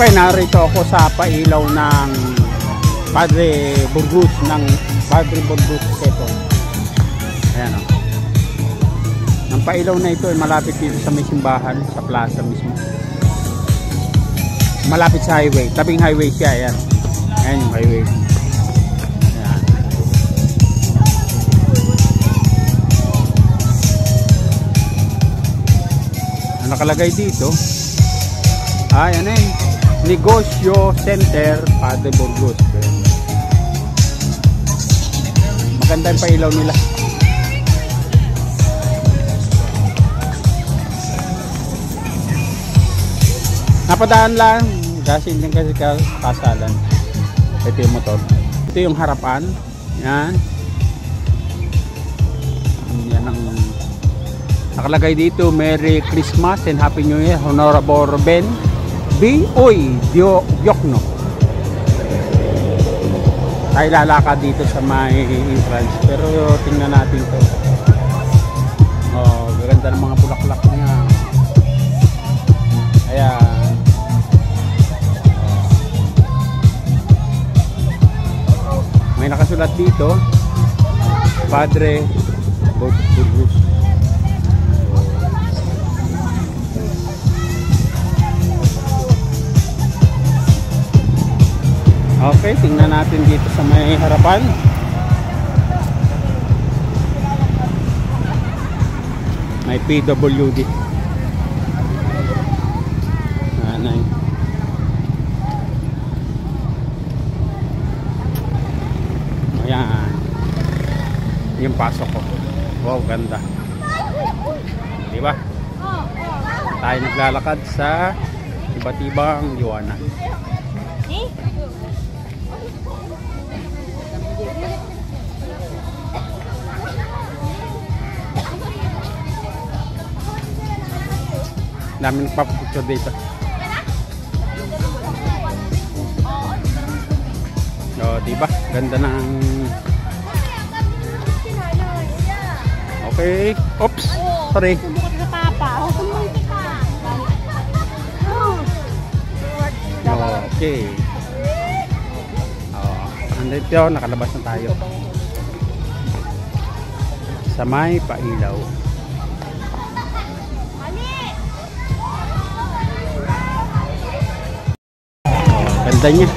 Okay, narito ako sa pailaw ng Padre Burgos Seto. Ayan o. Ang pailaw na ito ay malapit dito sa may simbahan, sa plaza mismo. Malapit sa highway, tabing highway siya. Ayan. Ayan yung highway. Ayan. Ang nakalagay dito ay ano yun, Negosyo Center Padre Burgos. Maganda yung pailaw nila. Napadaan lang kasi hindi kasi kasalan. Ito yung motor, ito yung harapan. Yan. Yan ang nakalagay dito. Merry Christmas and Happy New Year, Honorable Ben B.Oy Diokno. Tayo lalakad dito sa may entrance, pero tingnan natin to. Oh, ganda ng mga bulaklak niya. Ayan. May nakasulat dito, Padre Burgos. Okay, tingnan natin dito sa may harapan. May PWD. Anay. Ayan. Yung pasok ko. Wow, ganda. Diba? Tayo naglalakad sa iba't ibang liwanag. Dami nagpapapicture dito. So, diba? Ganda ng... Okay. Oops. Sorry. Okay. Andito, nakalabas na tayo. Sa may pailaw. Ganda niya.